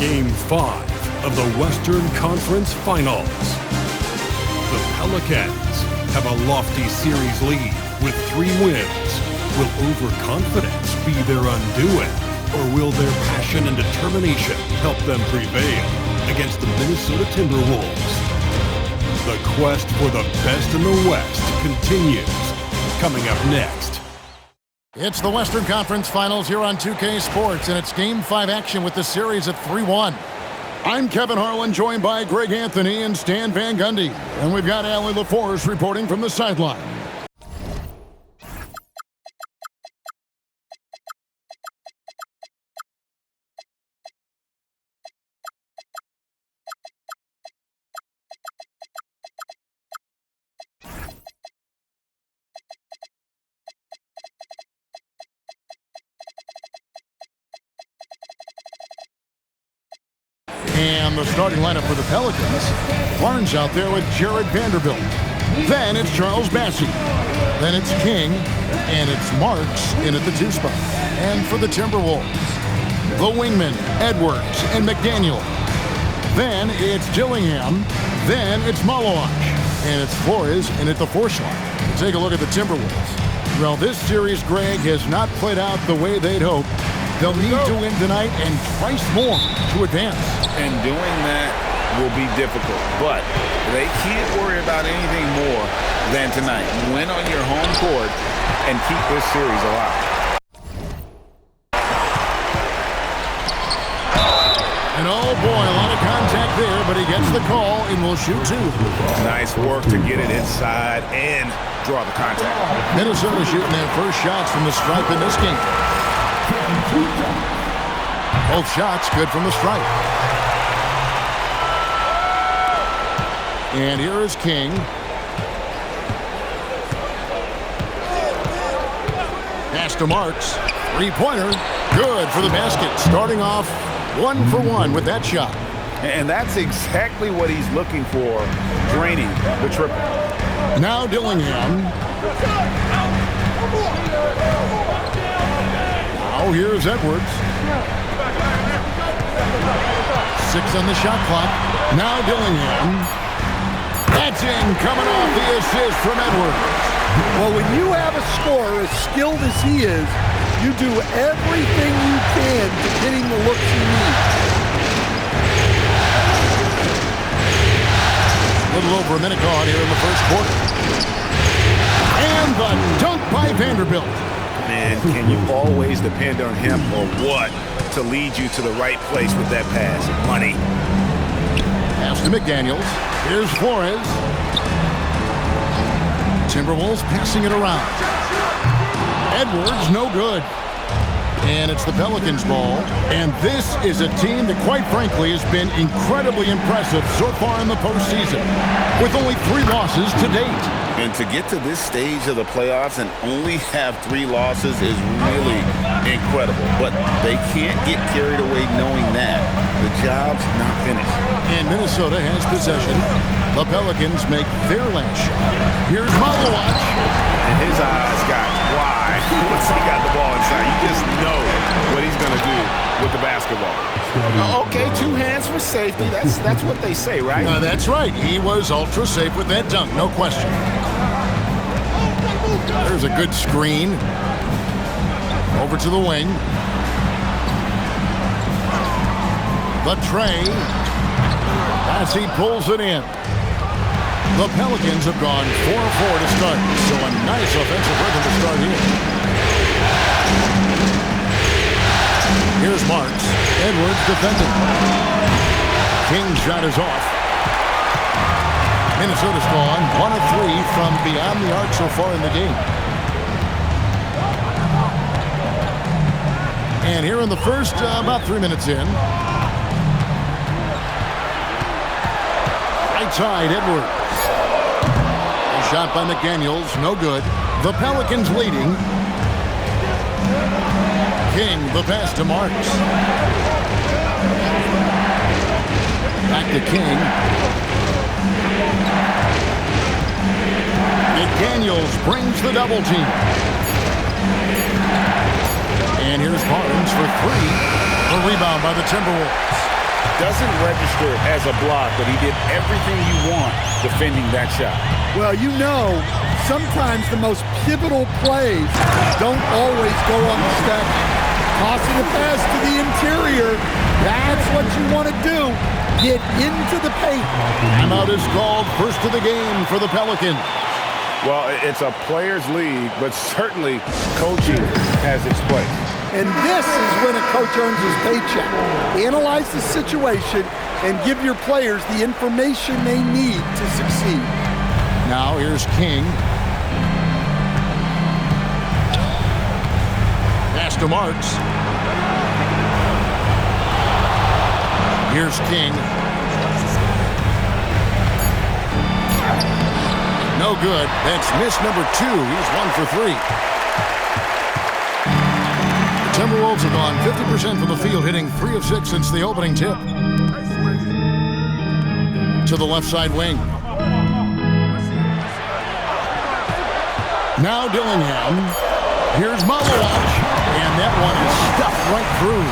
Game 5 of the Western Conference Finals. The Pelicans have a lofty series lead with 3 wins. Will overconfidence be their undoing, or will their passion and determination help them prevail against the Minnesota Timberwolves? The quest for the best in the West continues. Coming up next. It's the Western Conference Finals here on 2K Sports, and it's Game 5 action with the series at 3-1. I'm Kevin Harlan, joined by Greg Anthony and Stan Van Gundy. And we've got Allie LaForce reporting from the sideline. And the starting lineup for the Pelicans. Barnes out there with Jared Vanderbilt. Then it's Charles Bassey. Then it's King. And it's Marks in at the 2 spot. And for the Timberwolves, the wingmen, Edwards and McDaniel. Then it's Dillingham. Then it's Malawach. And it's Flores in at the 4 slot. Take a look at the Timberwolves. Well, this series, Greg, has not played out the way they'd hoped. They'll need to win tonight and twice more to advance. And doing that will be difficult, but they can't worry about anything more than tonight. Win on your home court and keep this series alive. And oh boy, a lot of contact there, but he gets the call and will shoot 2. Nice work to get it inside and draw the contact. Minnesota shooting their first shots from the stripe in this game. Both shots good from the stripe. And here is King. Pass to Marks. 3-pointer. Good for the basket. Starting off 1 for 1 with that shot. And that's exactly what he's looking for, draining the triple. Now Dillingham. Now here's Edwards. 6 on the shot clock. Now Dillingham. That's in, coming off the assist from Edwards. Well, when you have a scorer as skilled as he is, you do everything you can to get him the looks he needs. A little over a minute gone here in the first quarter. And the dunk by Vanderbilt. Man, can you always depend on him or what to lead you to the right place with that pass? Money. Pass to McDaniels. Here's Flores. Timberwolves passing it around. Edwards, no good. And it's the Pelicans' ball. And this is a team that, quite frankly, has been incredibly impressive so far in the postseason, with only 3 losses to date. And to get to this stage of the playoffs and only have 3 losses is really incredible. But they can't get carried away knowing that. The job's not finished. And Minnesota has possession. The Pelicans make their last shot. Here's Malawach. And his eyes got wide once he got the ball inside. You just know what he's going to do with the basketball. Okay, 2 hands for safety. That's what they say, right? That's right. He was ultra safe with that dunk, no question. There's a good screen. Over to the wing. The tray. As he pulls it in. The Pelicans have gone 4-4 to start. So a nice offensive rhythm to start here. Here's Marks. Edwards defending. King's shot is off. Minnesota's gone 1 of 3 from beyond the arc so far in the game. And here in the first, about 3 minutes in. Right side, Edwards. A shot by McDaniels, no good. The Pelicans leading. King, the pass to Marks. Back to King. McDaniels brings the double team. And here's Barnes for 3. The rebound by the Timberwolves. doesn't register as a block, but he did everything you want defending that shot. Well, you know, sometimes the most pivotal plays don't always go on the step. Tossing a pass to the interior, that's what you want to do. Get into the paint. Timeout is called, first of the game for the Pelicans. Well, it's a players' league, but certainly coaching has its place. And this is when a coach earns his paycheck. Analyze the situation and give your players the information they need to succeed. Now here's King. Pass to Marks. Here's King. No good. That's miss number 2. He's 1 for 3. The Timberwolves have gone 50% from the field, hitting 3 of 6 since the opening tip. To the left side wing. Now Dillingham. Here's Malawach. And that one is stuffed right through.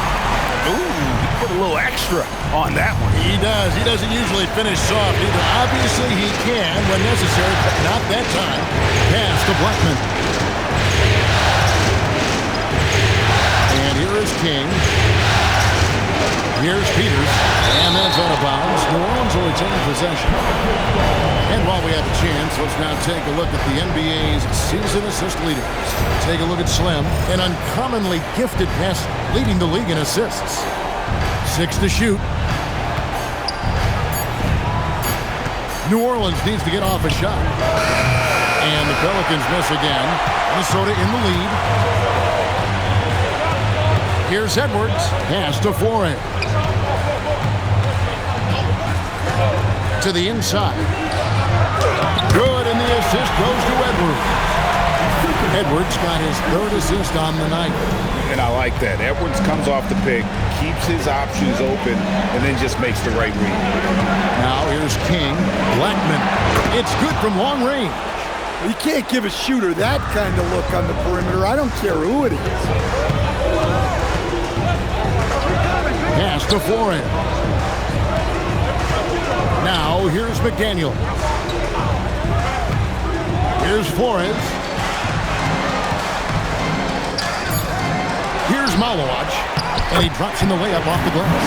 Ooh, he put a little extra on that one. He does. He doesn't usually finish soft either. Obviously, he can when necessary, but not that time. Pass to Blackman. And here is King. Here's Peters. And that's out of bounds. New Orleans will retain possession. And while we have a chance, let's now take a look at the NBA's season assist leaders. Take a look at Slim, an uncommonly gifted passer, leading the league in assists. 6 to shoot. New Orleans needs to get off a shot. And the Pelicans miss again. Minnesota in the lead. Here's Edwards. Pass to Flores. To the inside. Good, and the assist goes to Edwards. Edwards got his 3rd assist on the night. And I like that. Edwards comes off the pick, keeps his options open, and then just makes the right read. Now here's King. Blackman. It's good from long range. You can't give a shooter that kind of look on the perimeter. I don't care who it is. Pass to Flores. Now here's McDaniel. Here's Flores. Here's Malawach. And he drops in the layup off the glass.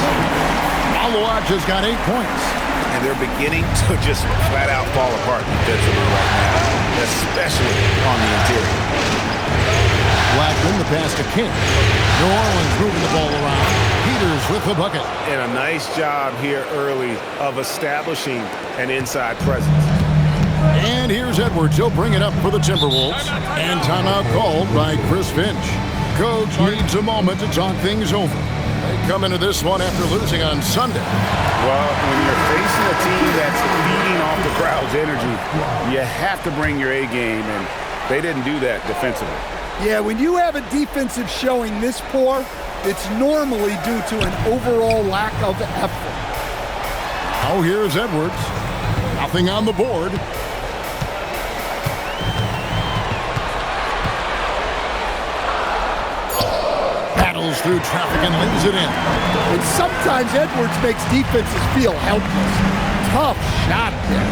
Malawach has got 8 points. And they're beginning to just flat out fall apart defensively right now, especially on the interior. Blackman, the pass to King. New Orleans moving the ball around. Peters with the bucket. And a nice job here early of establishing an inside presence. And here's Edwards. He'll bring it up for the Timberwolves. And timeout called by Chris Finch. Coach needs a moment to talk things over. They come into this one after losing on Sunday. Well, when you're facing a team that's feeding off the crowd's energy, you have to bring your A game, and they didn't do that defensively. Yeah, when you have a defensive showing this poor, it's normally due to an overall lack of effort. Oh, here's Edwards. Nothing on the board. Battles through traffic and lays it in. And sometimes Edwards makes defenses feel helpless. Tough shot there.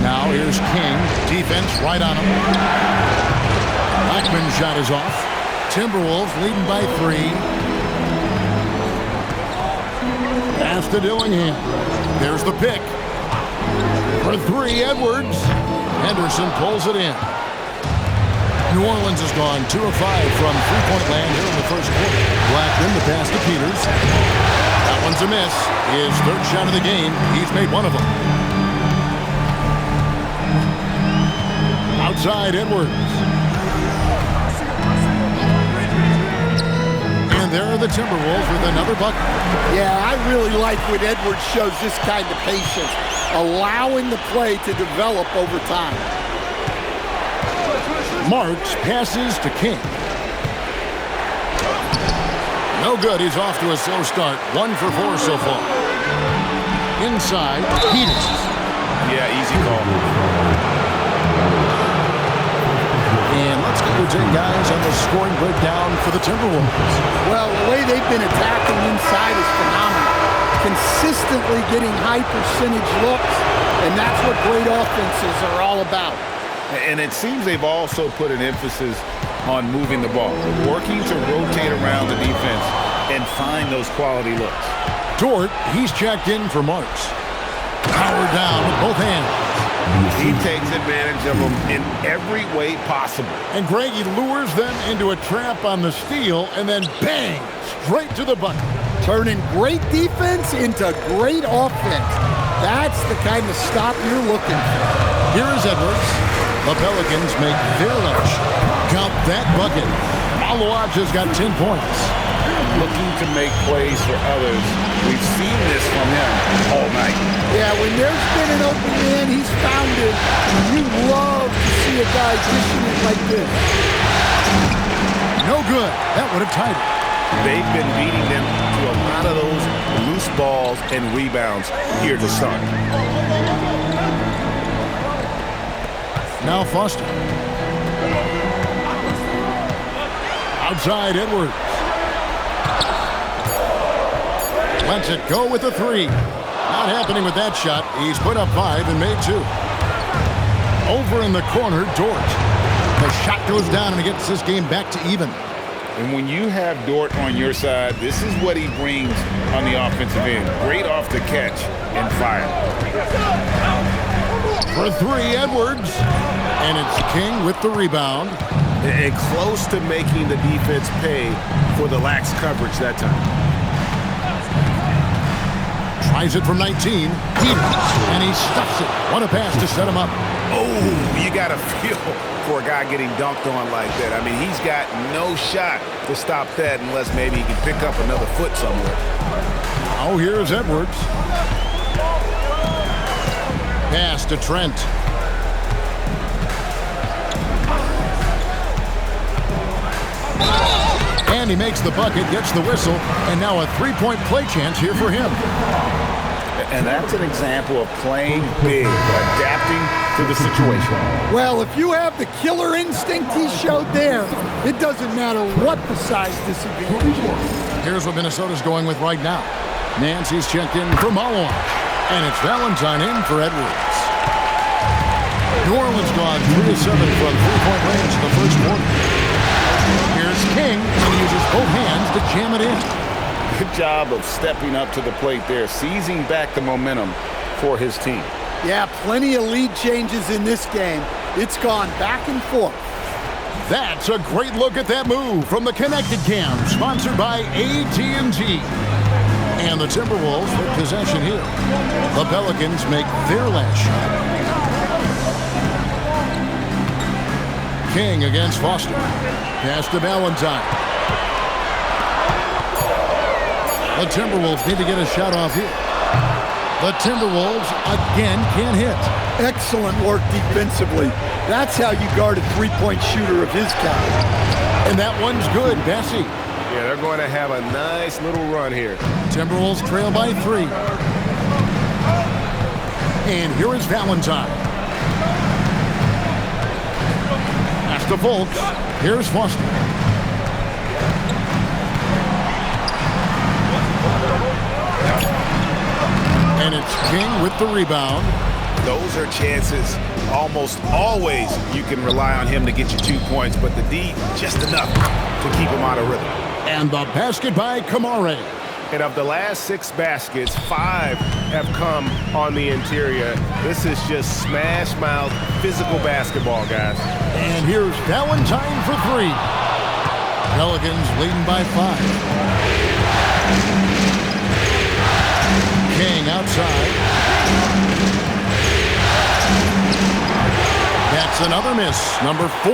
Now here's King. Defense right on him. Blackman's shot is off. Timberwolves leading by 3. Pass to Dillingham. There's the pick. For 3, Edwards. Henderson pulls it in. New Orleans has gone 2 of 5 from three-point land here in the first quarter. Blackman, the pass to Peters. That one's a miss. His 3rd shot of the game. He's made 1 of them. Outside Edwards. And there are the Timberwolves with another bucket. Yeah, I really like when Edwards shows this kind of patience, allowing the play to develop over time. Marks passes to King. No good. He's off to a slow start. 1 for 4 so far. Inside, Peters. Yeah, easy call. And let's go take guys, on the scoring breakdown for the Timberwolves. Well, the way they've been attacking inside is phenomenal. Consistently getting high percentage looks, and that's what great offenses are all about. And it seems they've also put an emphasis on moving the ball, working to rotate around the defense and find those quality looks. Dort, he's checked in for Marks. Power down with both hands. He takes advantage of them in every way possible. And Greg, he lures them into a trap on the steal, and then bang, straight to the bucket. Turning great defense into great offense. That's the kind of stop you're looking for. Here is Edwards. The Pelicans make their lunch. Count that bucket. Malawaj has got 10 points. Looking to make plays for others. We've seen this from him all night. Yeah, when there's been an open man, he's found it. You love to see a guy dishing it like this. No good. That would have tied it. They've been beating them to a lot of those loose balls and rebounds here to start. Now Foster. Outside Edwards. Lets it go with a three. Not happening with that shot. He's put up 5 and made 2. Over in the corner, Dort. The shot goes down and he gets this game back to even. And when you have Dort on your side, this is what he brings on the offensive end. Great off the catch and fire. For 3, Edwards. And it's King with the rebound. And close to making the defense pay for the lax coverage that time. Tries it from 19. And he stuffs it. What a pass to set him up. Oh, you got to feel for a guy getting dunked on like that. I mean, he's got no shot to stop that unless maybe he can pick up another foot somewhere. Oh, here's Edwards. Pass to Trent. And he makes the bucket, gets the whistle, and now a three-point play chance here for him. And that's an example of playing big, adapting to the situation. Well, if you have the killer instinct he showed there, it doesn't matter what the size disadvantage is. Here's what Minnesota's going with right now. Nancy's checked in for Malone, and it's Valentine in for Edwards. New Orleans gone 3 of 7 from three-point range in the first quarter. Here's King, and he uses both hands to jam it in. Good job of stepping up to the plate there, seizing back the momentum for his team. Yeah, plenty of lead changes in this game. It's gone back and forth. That's a great look at that move from the Connected Cam, sponsored by AT&T. And the Timberwolves with possession here. The Pelicans make their last shot. King against Foster. Pass to Valentine. The Timberwolves need to get a shot off here. The Timberwolves again can't hit. Excellent work defensively. That's how you guard a three-point shooter of his caliber. And that one's good, Bessie. Yeah, they're going to have a nice little run here. Timberwolves trail by 3. And here is Valentine. That's to Fultz. Here's Foster. And it's King with the rebound. Those are chances almost always you can rely on him to get you 2 points, but the D just enough to keep him out of rhythm. And the basket by Kamare. And of the last 6 baskets, 5 have come on the interior. This is just smash mouth physical basketball, guys. And here's Valentine for 3. Pelicans leading by 5. King outside. That's another miss. Number 4.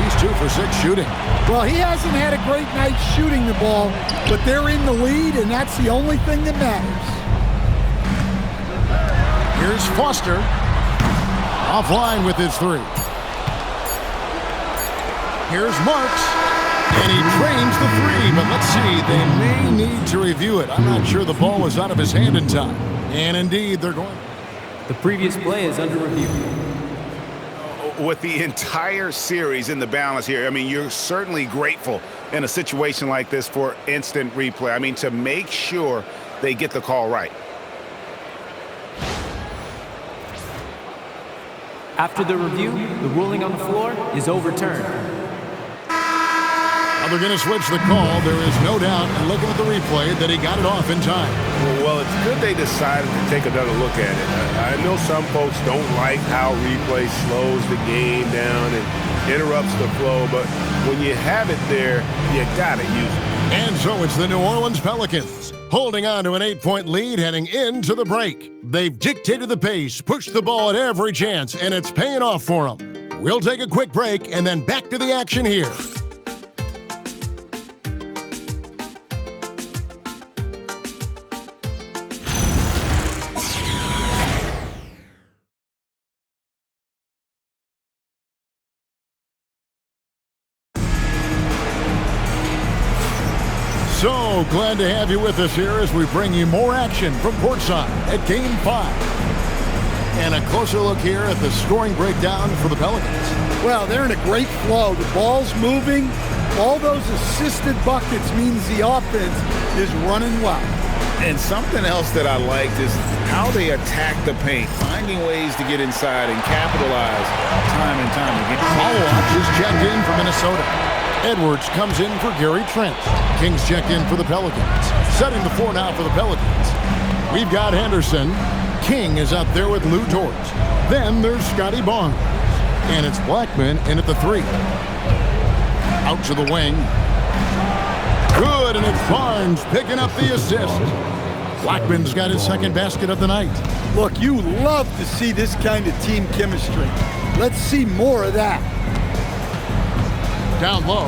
He's 2 for 6 shooting. Well, he hasn't had a great night shooting the ball, but they're in the lead, and that's the only thing that matters. Here's Foster. Offline with his 3. Here's Marks. And he trains the 3, but let's see. They may need to review it. I'm not sure the ball was out of his hand in time. And indeed, they're going. The previous play is under review. with the entire series in the balance here, I mean, you're certainly grateful in a situation like this for instant replay. I mean, to make sure they get the call right. After the review, the ruling on the floor is overturned. Now they're going to switch the call. There is no doubt, and looking at the replay, that he got it off in time. Well, it's good they decided to take another look at it. I know some folks don't like how replay slows the game down and interrupts the flow, but when you have it there, you got to use it. And so it's the New Orleans Pelicans holding on to an 8-point lead heading into the break. They've dictated the pace, pushed the ball at every chance, and it's paying off for them. We'll take a quick break and then back to the action here. So glad to have you with us here as we bring you more action from courtside at Game 5. And a closer look here at the scoring breakdown for the Pelicans. Well, they're in a great flow. The ball's moving. All those assisted buckets means the offense is running well. And something else that I liked is how they attack the paint, finding ways to get inside and capitalize time and time again. Follow-up is checked in for Minnesota. Edwards comes in for Gary Trent. Kings check in for the Pelicans. Setting the floor now for the Pelicans. We've got Henderson. King is out there with Lou Dort. Then there's Scotty Barnes. And it's Blackman in at the 3. Out to the wing. Good, and it's Barnes picking up the assist. Blackman's got his second basket of the night. Look, you love to see this kind of team chemistry. Let's see more of that. Down low.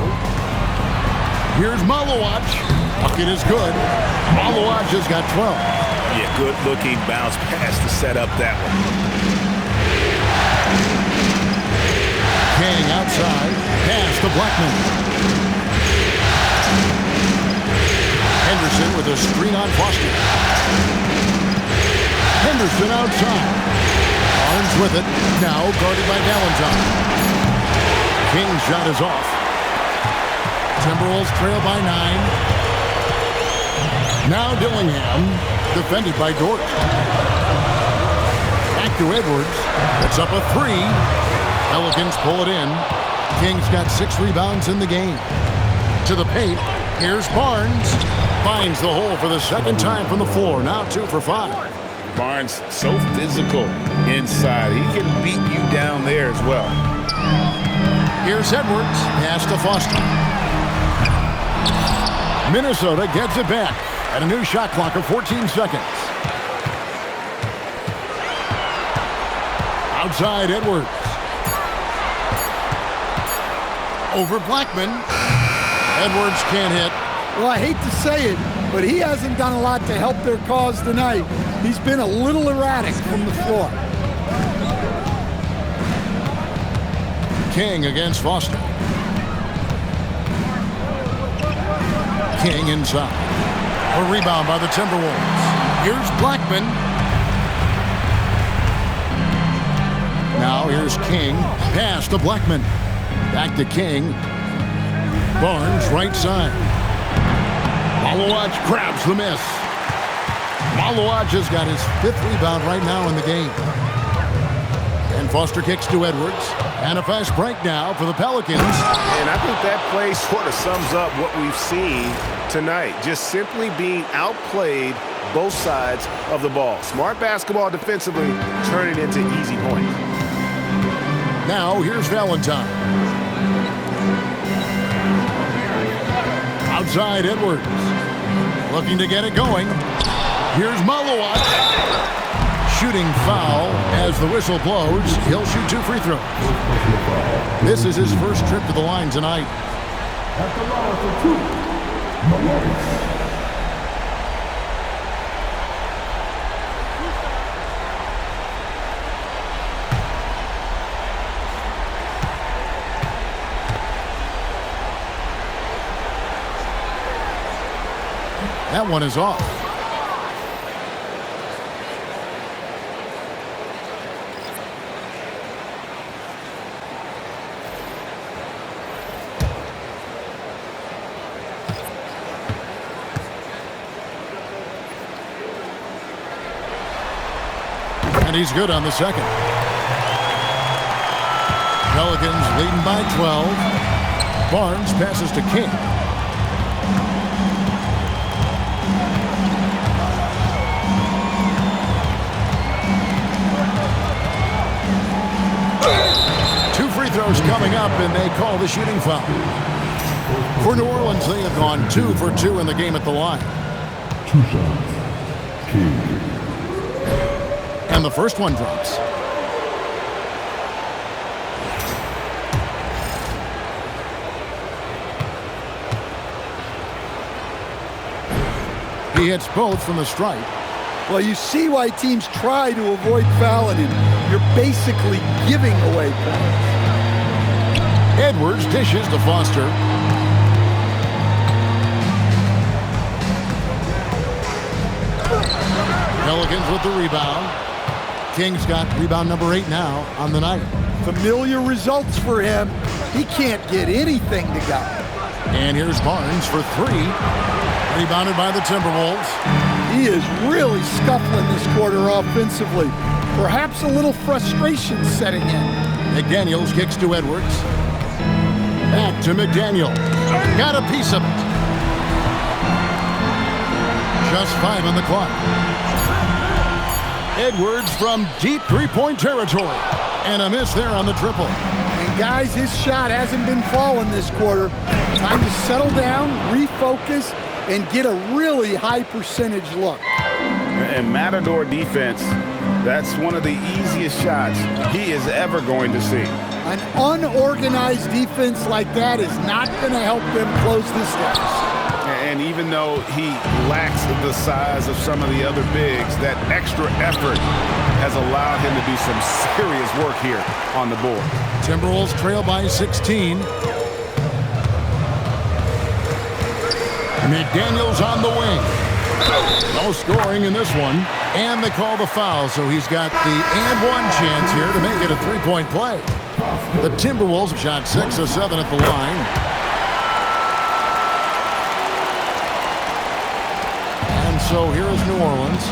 Here's Malowacz. Bucket is good. Malowacz has got 12. Yeah, good-looking bounce pass to set up that one. King outside. Pass to Blackman. Henderson with a screen on Foster. Henderson outside. Barnes with it. Now guarded by Valentine. King's shot is off. Timberwolves trail by 9. Now Dillingham, defended by Dort. Back to Edwards. It's up a 3. Pelicans pull it in. Kings got 6 rebounds in the game. To the paint. Here's Barnes. Finds the hole for the second time from the floor. Now 2 for 5. Barnes, so physical inside. He can beat you down there as well. Here's Edwards. Pass to Foster. Minnesota gets it back at a new shot clock of 14 seconds. Outside Edwards. Over Blackman. Edwards can't hit. Well, I hate to say it, but he hasn't done a lot to help their cause tonight. He's been a little erratic from the floor. King against Foster. King inside. A rebound by the Timberwolves. Here's Blackman. Now here's King. Pass to Blackman. Back to King. Barnes right side. Malowacz grabs the miss. Malowacz has got his 5th rebound right now in the game. And Foster kicks to Edwards. And a fast break now for the Pelicans. And I think that play sort of sums up what we've seen tonight. Just simply being outplayed both sides of the ball. Smart basketball defensively, turning into easy points. Now here's Valentine. Outside Edwards. Looking to get it going. Here's Malowacz. Shooting foul as the whistle blows. He'll shoot 2 free throws. This is his first trip to the line tonight. At the line for 2, Malowacz. That one is off. he's good on the second. Pelicans leading by 12. Barnes passes to King. Two free throws coming up, and they call the shooting foul. For New Orleans, they have gone 2 for 2 in the game at the line. 2 shots. King. And the first one drops. He hits both from the stripe. Well, you see why teams try to avoid fouling him. You're basically giving away points. Edwards dishes to Foster. Pelicans with the rebound. King's got rebound number 8 now on the night. Familiar results for him. He can't get anything to go. And here's Barnes for 3. Rebounded by the Timberwolves. He is really scuffling this quarter offensively. Perhaps a little frustration setting in. McDaniels kicks to Edwards. Back to McDaniel. Got a piece of it. Just 5 on the clock. Edwards from deep three-point territory. And a miss there on the triple. And guys, his shot hasn't been falling this quarter. Time to settle down, refocus, and get a really high percentage look. And Matador defense, that's one of the easiest shots he is ever going to see. An unorganized defense like that is not going to help them close this deficit. And even though he lacks the size of some of the other bigs, that extra effort has allowed him to do some serious work here on the board. Timberwolves trail by 16. McDaniels on the wing. No scoring in this one. And they call the foul, so he's got the and one chance here to make it a three-point play. The Timberwolves shot 6 of 7 at the line. And so here is New Orleans.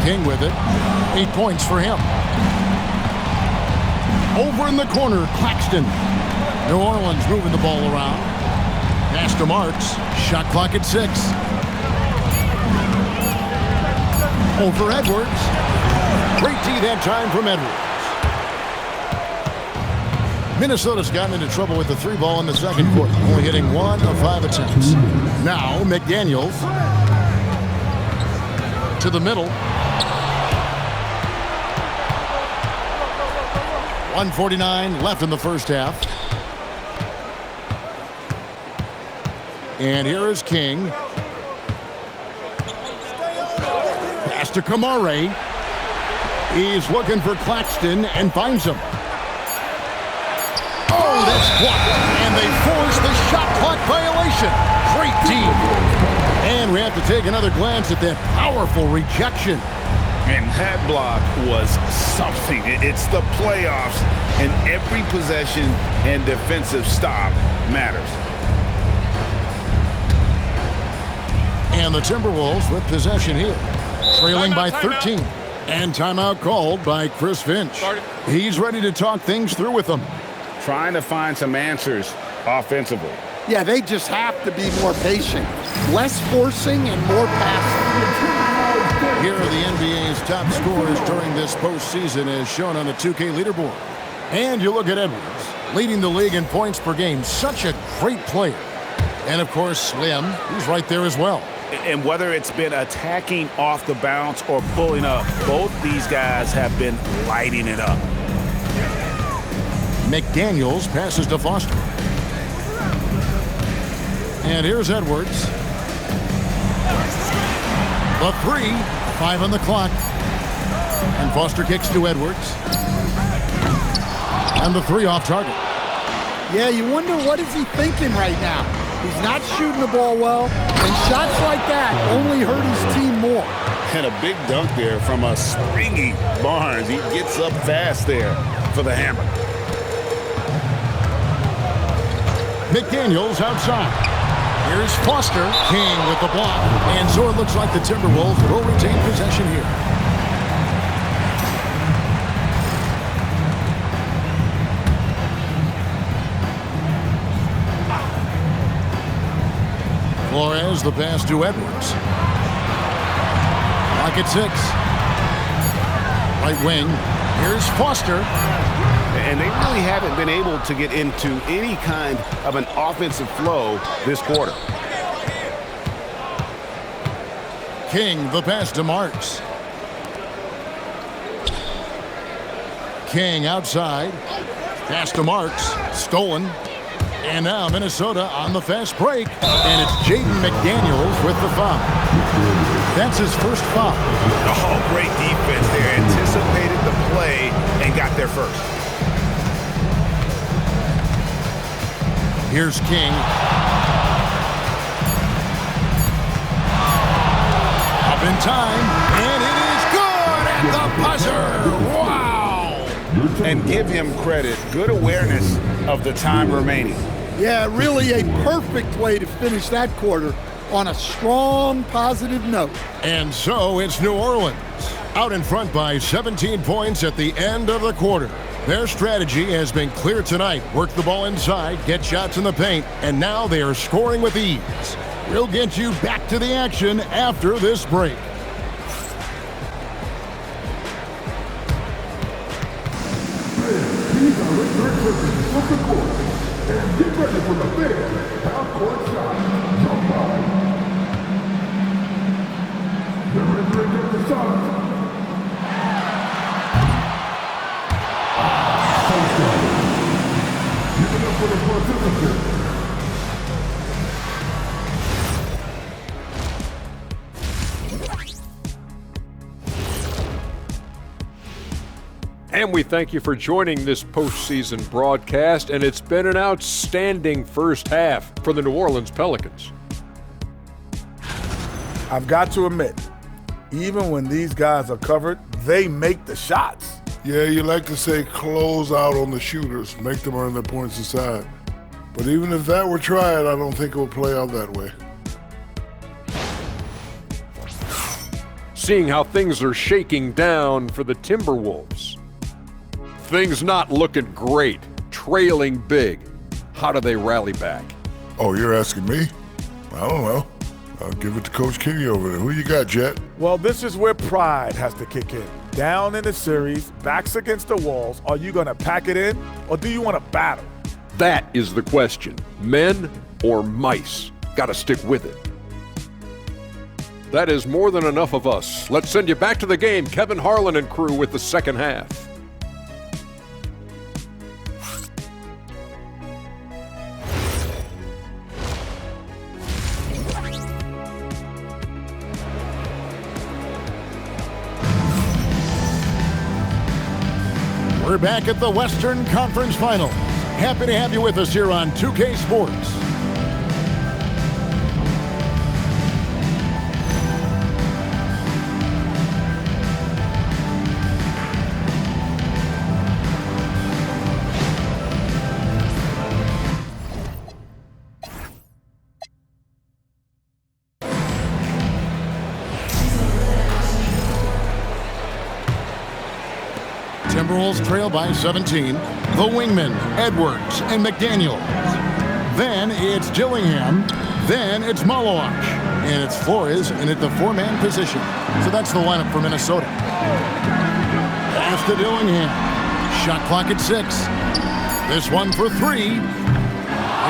King with it. 8 points for him. Over in the corner, Claxton. New Orleans moving the ball around. Pass to Marks. Shot clock at 6. Over Edwards. Great D that time from Edwards. Minnesota's gotten into trouble with the 3 ball in the second quarter, only hitting 1 of 5 attempts. Now McDaniels to the middle. 1:49 left in the first half. And here is King. Pass to Kamare. He's looking for Claxton and finds him. Oh, that's blocked. And they force the shot clock violation. Great team. And we have to take another glance at that powerful rejection. And that block was something. It's the playoffs, and every possession and defensive stop matters. And the Timberwolves with possession here, trailing by 13. And timeout called by Chris Finch. He's ready to talk things through with them. Trying to find some answers offensively. Yeah, they just have to be more patient. Less forcing and more passing. Here are the NBA's top scorers during this postseason as shown on the 2K leaderboard. And you look at Edwards, leading the league in points per game. Such a great player. And, of course, Slim, he's right there as well. And whether it's been attacking off the bounce or pulling up, both these guys have been lighting it up. McDaniels passes to Foster. And here's Edwards. The 3, 5 on the clock. And Foster kicks to Edwards. And the 3 off target. Yeah, you wonder what is he thinking right now. He's not shooting the ball well, and shots like that only hurt his team more. And a big dunk there from a springy Barnes. He gets up fast there for the hammer. McDaniels outside. Here's Foster. King with the block. And so it looks like the Timberwolves will retain possession here. Flores, the pass to Edwards. Clock at 6. Right wing. Here's Foster. And they really haven't been able to get into any kind of an offensive flow this quarter. King, the pass to Marks. King outside. Pass to Marks. Stolen. And now Minnesota on the fast break. And it's Jaden McDaniels with the foul. That's his first foul. Oh, great defense there. Anticipated the play and got there first. Here's King. Up in time. And it is good at the buzzer. Wow. And give him credit. Good awareness of the time remaining. Yeah, really a perfect way to finish that quarter on a strong, positive note. And so it's New Orleans, out in front by 17 points at the end of the quarter. Their strategy has been clear tonight. Work the ball inside, get shots in the paint, and now they are scoring with ease. We'll get you back to the action after this break. These are return surfaces from the court. And get ready for the big half-court shot. Jump by. They're entering the shot. Give it up for the participants. And we thank you for joining this postseason broadcast, and it's been an outstanding first half for the New Orleans Pelicans. I've got to admit, even when these guys are covered, they make the shots. Yeah, you like to say close out on the shooters, make them earn their points inside. But even if that were tried, I don't think it will play out that way. Seeing how things are shaking down for the Timberwolves. Things not looking great, trailing big. How do they rally back? Oh, you're asking me? I don't know. I'll give it to Coach Kenny over there. Who you got, Jet? Well, this is where pride has to kick in. Down in the series, backs against the walls, are you going to pack it in or do you want to battle? That is the question. Men or mice? Got to stick with it. That is more than enough of us. Let's send you back to the game. Kevin Harlan and crew with the second half. We're back at the Western Conference Finals. Happy to have you with us here on 2K Sports. Timberwolves trail by 17. The wingmen, Edwards and McDaniels. Then it's Dillingham. Then it's Maloach. And it's Flores in at the four-man position. So that's the lineup for Minnesota. Pass to Dillingham. Shot clock at 6. This one for 3.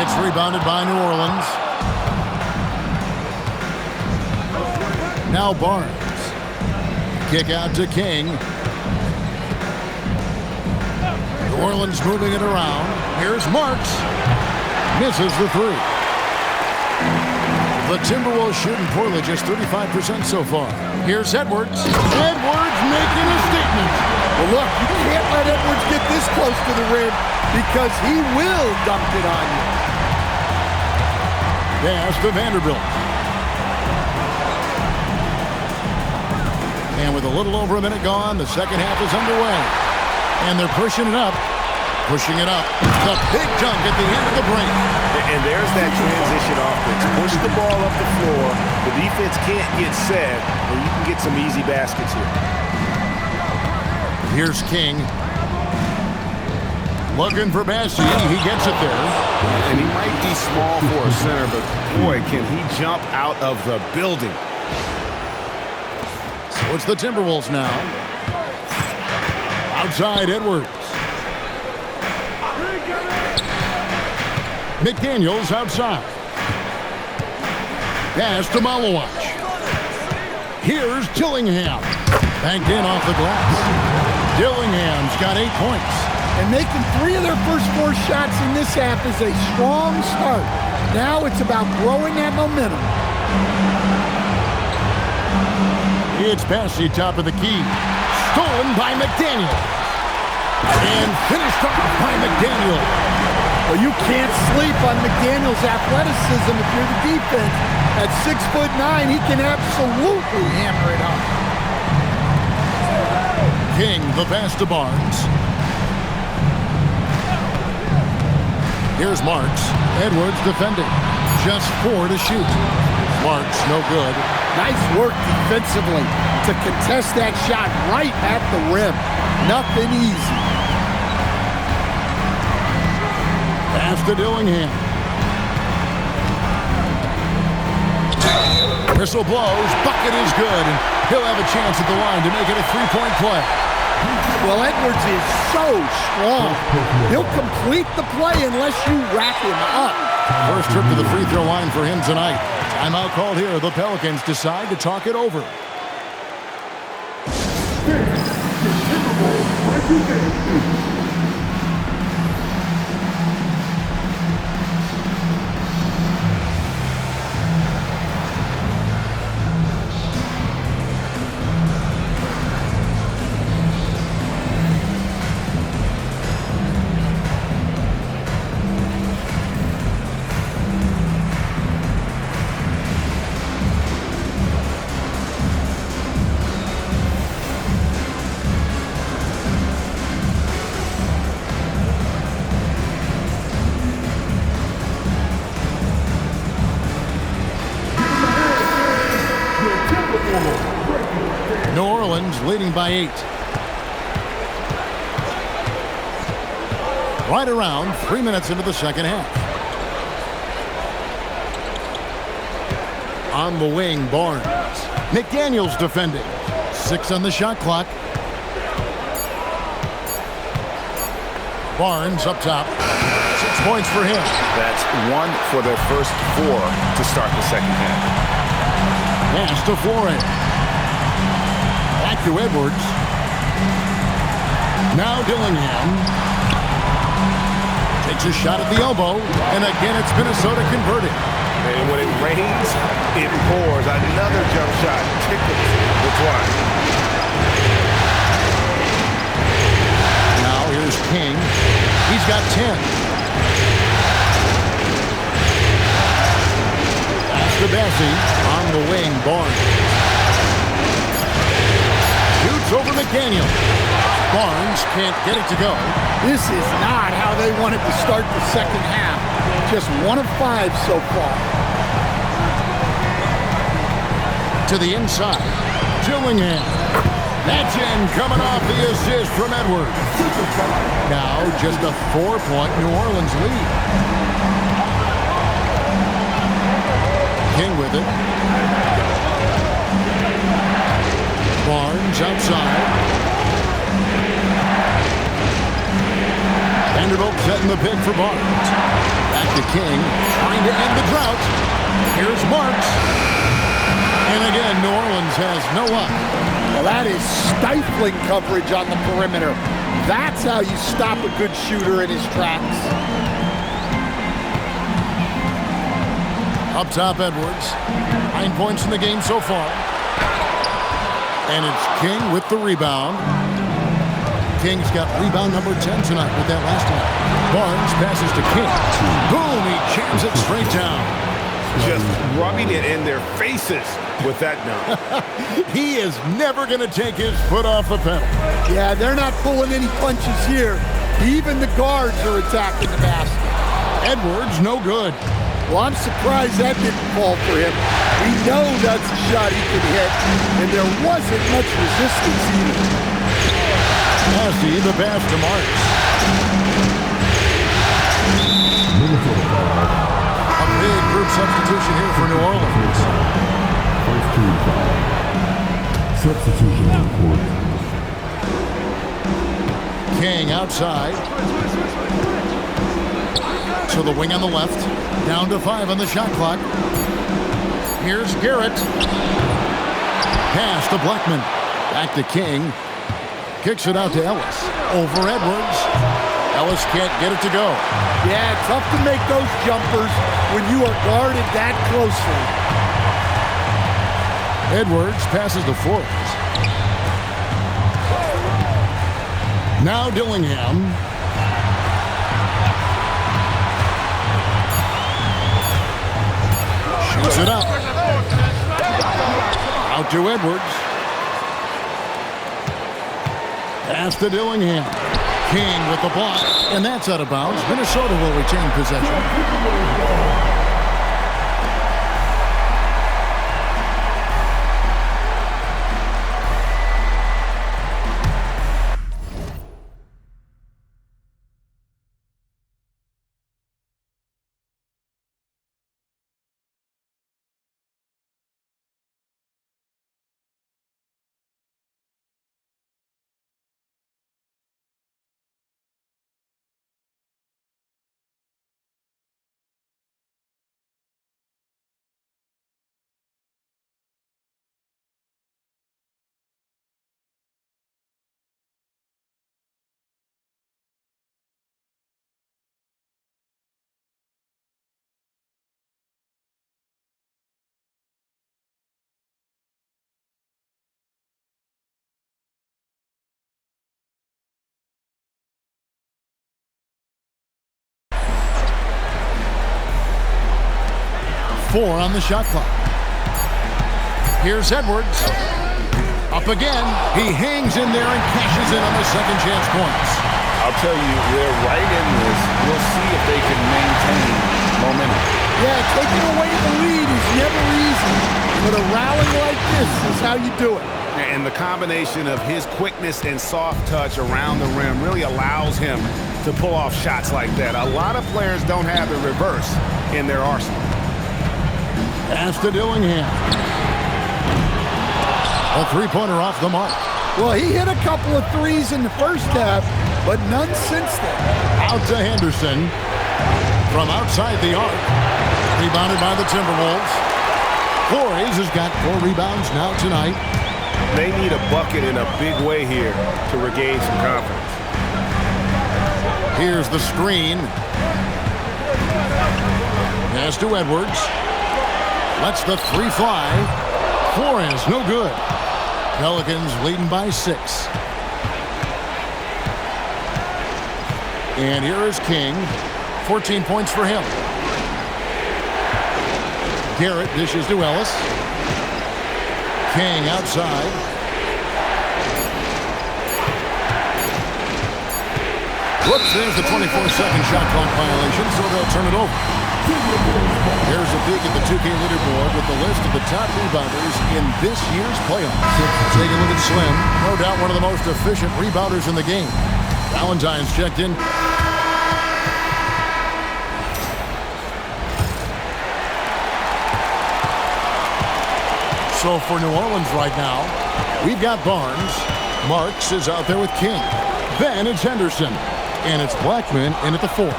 It's rebounded by New Orleans. Now Barnes. Kick out to King. New Orleans moving it around. Here's Marks. Misses the 3. The Timberwolves shooting poorly, just 35% so far. Here's Edwards. Edwards making a statement. Well, look, you can't let Edwards get this close to the rim because he will dunk it on you. Pass to Vanderbilt. And with a little over a minute gone, the second half is underway. And they're pushing it up. Pushing it up. The big dunk at the end of the break. And there's that transition offense. Push the ball up the floor. The defense can't get set, and you can get some easy baskets here. Here's King. Looking for Bassi. He gets it there. And he might be small for a center, but boy, can he jump out of the building. So it's the Timberwolves now. Outside Edwards. McDaniels outside. Pass to Malawach. Here's Dillingham. Banked in off the glass. Dillingham's got 8 points. And making 3 of their first 4 shots in this half is a strong start. Now it's about growing that momentum. It's Bassi, top of the key. Stolen by McDaniel. And finished off by McDaniel. Well, you can't sleep on McDaniel's athleticism if you're the defense. At 6'9", he can absolutely hammer it up. King, the pass to Barnes. Here's Marks. Edwards defending. Just 4 to shoot. Marks, no good. Nice work defensively to contest that shot right at the rim. Nothing easy. Pass to Dillingham. Whistle blows. Bucket is good. And he'll have a chance at the line to make it a 3-point play. Well, Edwards is so strong. He'll complete the play unless you rack him up. First trip to the free throw line for him tonight. Timeout called here. The Pelicans decide to talk it over. New Orleans leading by 8. Right around 3 minutes into the second half. On the wing, Barnes. McDaniels defending. 6 on the shot clock. Barnes up top. 6 points for him. That's 1 for their first 4 to start the second half. Pass to Flores. Back to Edwards. Now Dillingham. Takes a shot at the elbow. And again, it's Minnesota converted. And when it rains, it pours. Another jump shot. Tickles the twine. Now here's King. He's got 10. Pass to Bassi. On the wing, Barnes. Shoots over McDaniel. Barnes can't get it to go. This is not how they wanted to start the second half. Just 1 of 5 so far. To the inside. Dillingham. That's in, coming off the assist from Edwards. Now just a 4-point New Orleans lead. King with it. Barnes outside. Vanderbilt setting the pick for Barnes. Back to King, trying to end the drought. Here's Marks. And again, New Orleans has no luck. Well, that is stifling coverage on the perimeter. That's how you stop a good shooter in his tracks. Up top, Edwards. 9 points in the game so far. And it's King with the rebound. King's got rebound number 10 tonight with that last one. Barnes passes to King. Boom, he jams it straight down. Just rubbing it in their faces with that dunk. He is never going to take his foot off the pedal. Yeah, they're not pulling any punches here. Even the guards are attacking the basket. Edwards, no good. Well, I'm surprised that didn't fall for him. We know that's a shot he could hit, and there wasn't much resistance either. Massey, the pass to Marks. A big group substitution here for New Orleans. First team foul. Substitution on court. King outside. To the wing on the left. Down to 5 on the shot clock. Here's Garrett. Pass to Blackman. Back to King. Kicks it out to Ellis. Over Edwards. Ellis can't get it to go. Yeah, tough to make those jumpers when you are guarded that closely. Edwards passes to Forrest. Now Dillingham. Shoots it up. Out to Edwards. Pass to Dillingham. King with the block, and that's out of bounds. Minnesota will retain possession. Four on the shot clock. Here's Edwards. Up again. He hangs in there and cashes in on the second chance points. I'll tell you, they're right in this. We'll see if they can maintain momentum. Yeah, taking away the lead is never easy, but a rally like this is how you do it. And the combination of his quickness and soft touch around the rim really allows him to pull off shots like that. A lot of players don't have the reverse in their arsenal. Pass to Dillingham. A three-pointer off the mark. Well, he hit a couple of threes in the first half, but none since then. Out to Henderson. From outside the arc. Rebounded by the Timberwolves. Flores has got 4 rebounds now tonight. They need a bucket in a big way here to regain some confidence. Here's the screen. Pass to Edwards. Lets the 3 fly. Flores, no good. Pelicans leading by 6. And here is King. 14 points for him. Garrett dishes to Ellis. King outside. Whoops, there's the 24-second shot clock violation, so they'll turn it over. Here's a peek at the 2K leaderboard with the list of the top rebounders in this year's playoffs. Take a look at Slim. No doubt one of the most efficient rebounders in the game. Valentine's checked in. So for New Orleans right now, we've got Barnes. Marks is out there with King. Then it's Henderson. And it's Blackman in at the 4.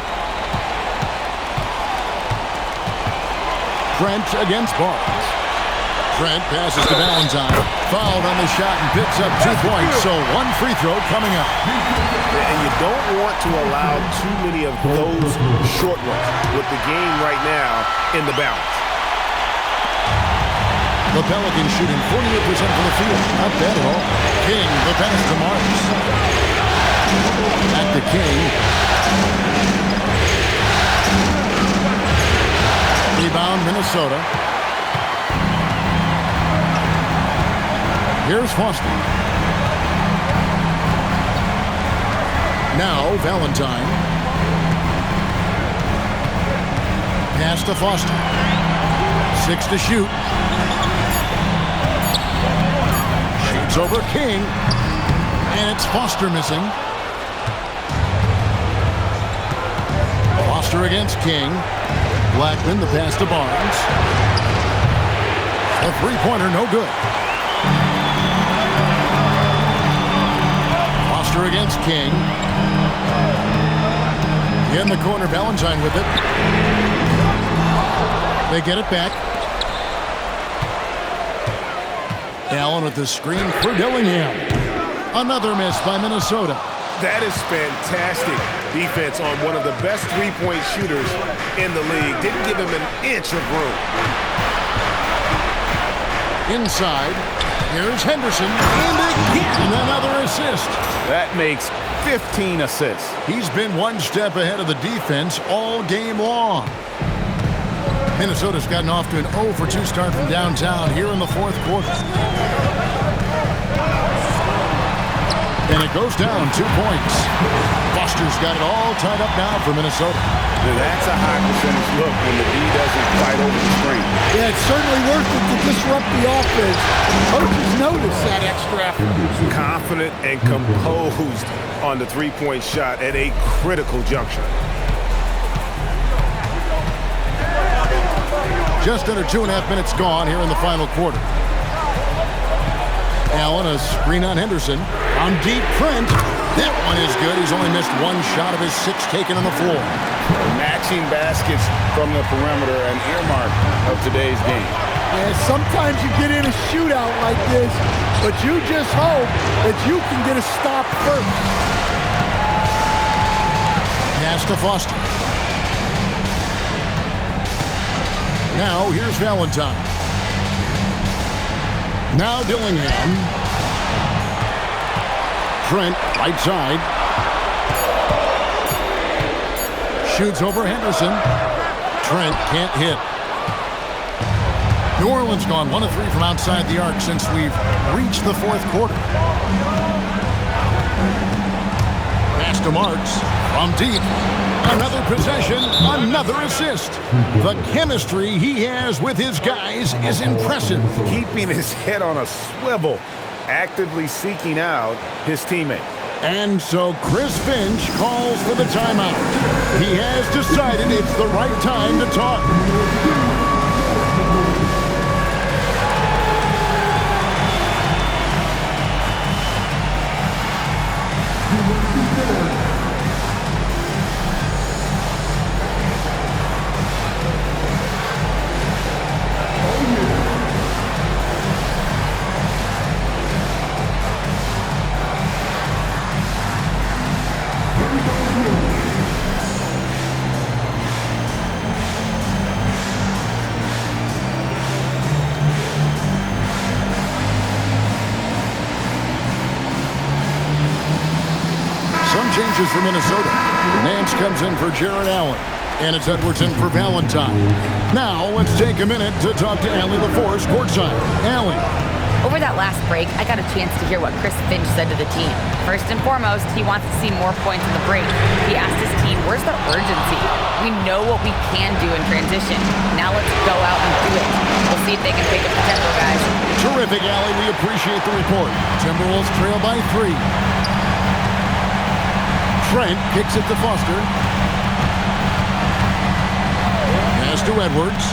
Trent against Barnes. Trent passes to Valentine. Fouled on the shot and picks up 2 points. So 1 free throw coming up. And you don't want to allow too many of those short ones with the game right now in the balance. The Pelicans shooting 48% from the field. Not bad at all. King, the pass to Marks. Back to King. Rebound, Minnesota. Here's Foster. Now Valentine. Pass to Foster. 6 to shoot. Shoots over King. And it's Foster missing. Foster against King. Blackman, the pass to Barnes. A three-pointer, no good. Foster against King. In the corner, Valentine with it. They get it back. Allen with the screen for Dillingham. Another miss by Minnesota. That is fantastic defense on one of the best three-point shooters in the league. Didn't give him an inch of room. Inside, here's Henderson, and again another assist. That makes 15 assists. He's been one step ahead of the defense all game long. Minnesota's gotten off to an 0 for 2 start from downtown here in the fourth quarter. And it goes down 2 points. Foster's got it all tied up now for Minnesota. That's a high percentage look when the D doesn't fight over the screen. Yeah, it's certainly worth it to disrupt the offense. Coaches notice that extra effort. Confident and composed on the three-point shot at a critical juncture. Just under 2.5 minutes gone here in the final quarter. Allen, a screen on Henderson. On deep, Trent. That one is good. He's only missed one shot of his 6 taken on the floor. Matching baskets from the perimeter, an earmark of today's game. And sometimes you get in a shootout like this, but you just hope that you can get a stop first. Pass to Foster. Now here's Valentine. Now Dillingham. Trent, right side. Shoots over Henderson. Trent can't hit. New Orleans gone 1 of 3 from outside the arc since we've reached the fourth quarter. Pass to Marks. From deep. Another possession, another assist. The chemistry he has with his guys is impressive. Keeping his head on a swivel, actively seeking out his teammate. And so Chris Finch calls for the timeout. He has decided it's the right time to talk. Changes for Minnesota. Nance comes in for Jared Allen. And it's Edwards in for Valentine. Now let's take a minute to talk to Allie LaForce courtside. Allie. Over that last break, I got a chance to hear what Chris Finch said to the team. First and foremost, he wants to see more points in the break. He asked his team, where's the urgency? We know what we can do in transition. Now let's go out and do it. We'll see if they can pick up the tempo, guys. Terrific, Allie. We appreciate the report. Timberwolves trail by 3. Trent kicks it to Foster. Pass to Edwards.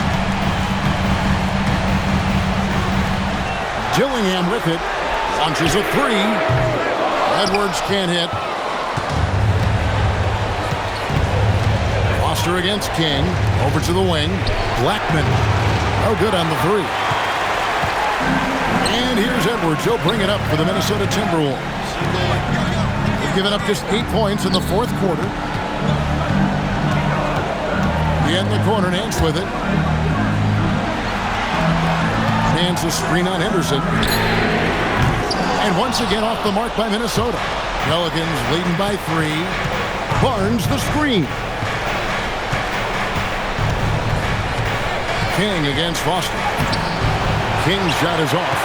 Dillingham with it. Launches a 3. Edwards can't hit. Foster against King. Over to the wing. Blackman. No good on the 3. And here's Edwards. He'll bring it up for the Minnesota Timberwolves. Given up just 8 points in the fourth quarter. In the corner, Nance with it. Nance a screen on Henderson. And once again off the mark by Minnesota. Pelicans leading by 3. Barnes the screen. King against Foster. King's shot is off.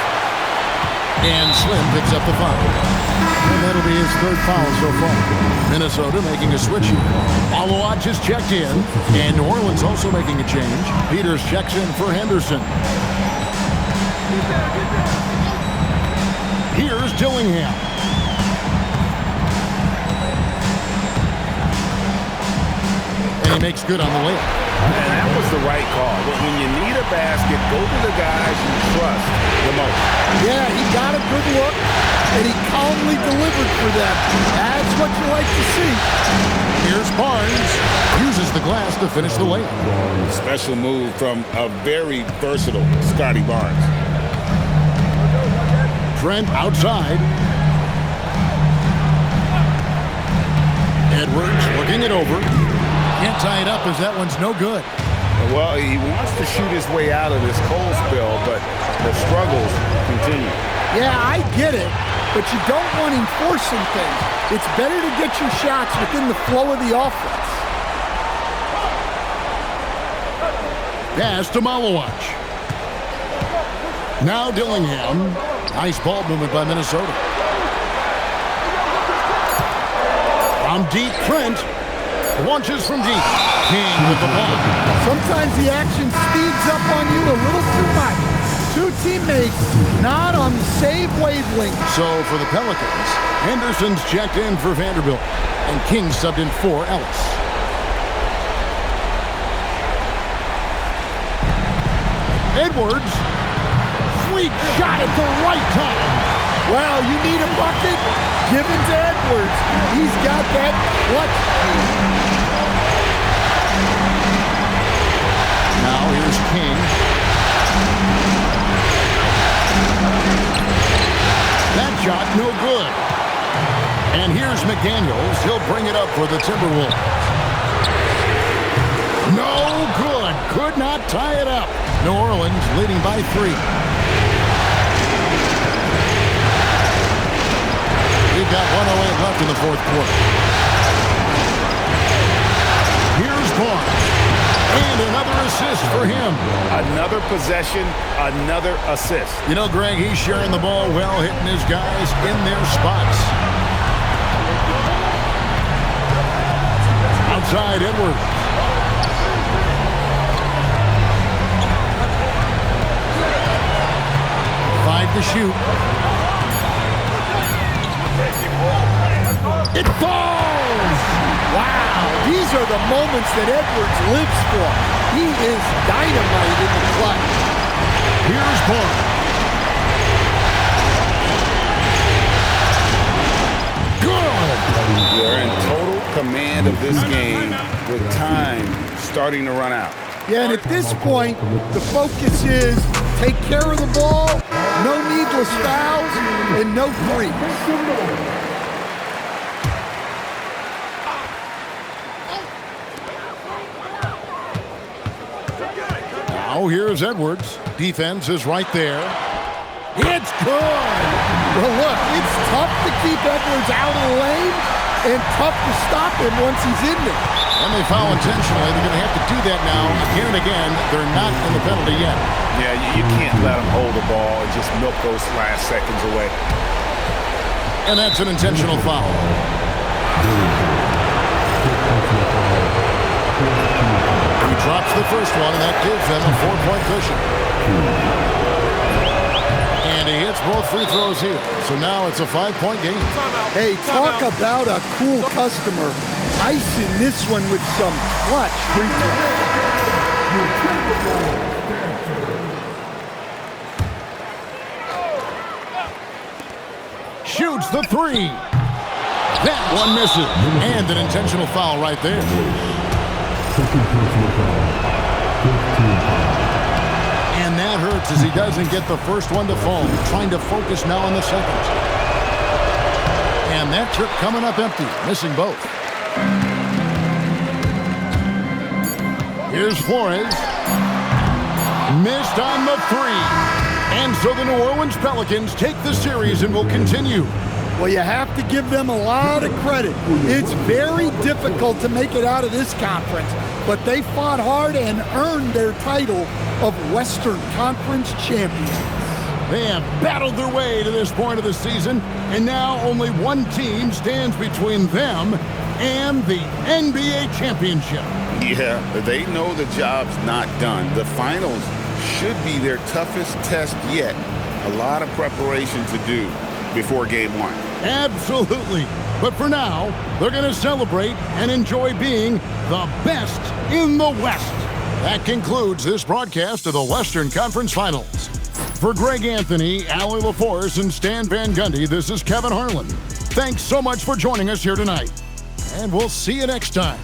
And Slim picks up the foul. And that'll be his third foul so far. Minnesota making a switch here. Malawat just checked in. And New Orleans also making a change. Peters checks in for Henderson. Here's Dillingham. And he makes good on the layup. And that was the right call. But when you need a basket, go to the guys you trust the most. Yeah, he got a good look, and he calmly delivered for them. That's what you like to see. Here's Barnes. Uses the glass to finish the layup. Special move from a very versatile Scotty Barnes. Trent outside. Edwards looking it over. Can't tie it up as that one's no good. Well, he wants to shoot his way out of this cold spill, but the struggles continue. Yeah, I get it, but you don't want him forcing things. It's better to get your shots within the flow of the offense. Pass to Malawat. Now Dillingham. Nice ball movement by Minnesota. From deep, Trent launches from deep. King with the ball. Sometimes the action speeds up on you a little too much. Two teammates not on the same wavelength. So for the Pelicans, Henderson's checked in for Vanderbilt, and King subbed in for Ellis. Edwards, sweet shot at the right time. Well, you need a bucket? Give it to Edwards. He's got that clutch. Now here's King. That shot no good. And here's McDaniels. He'll bring it up for the Timberwolves. No good. Could not tie it up. New Orleans leading by 3. We've got 1:08 left in the fourth quarter. Here's Barnes. And another assist for him. Another possession, another assist. You know, Greg, he's sharing the ball well, hitting his guys in their spots. Outside, Edwards. Five to shoot. It falls! Wow, these are the moments that Edwards lives for. He is dynamite in the clutch. Here's Barnes. Good! You're in total command of this game with time starting to run out. Yeah, and at this point, the focus is take care of the ball, no needless fouls, and no threes. Now here's Edwards. Defense is right there. It's good! Well, look, it's tough to keep Edwards out of the lane and tough to stop him once he's in there. And they foul intentionally. They're going to have to do that now again and again. They're not in the penalty yet. Yeah, you can't let them hold the ball and just milk those last seconds away. And that's an intentional foul. He drops the first one, and that gives them a 4-point cushion. And he hits both free throws here. So now it's a 5-point game. Hey, talk about a cool customer. Icing this one with some clutch free throws. Shoots the three. That one misses. And an intentional foul right there. And that hurts as he doesn't get the first one to fall. Trying to focus now on the second. And that trip coming up empty. Missing both. Here's Flores. Missed on the three. And so the New Orleans Pelicans take the series and will continue. Well, you have to give them a lot of credit. It's very difficult to make it out of this conference, but they fought hard and earned their title of Western Conference champions. They have battled their way to this point of the season, and now only one team stands between them and the NBA championship. Yeah, they know the job's not done. The finals should be their toughest test yet. A lot of preparation to do before game one. Absolutely. But for now, they're going to celebrate and enjoy being the best in the West. That concludes this broadcast of the Western Conference Finals. For Greg Anthony, Allie LaForce, and Stan Van Gundy, this is Kevin Harlan. Thanks so much for joining us here tonight. And we'll see you next time.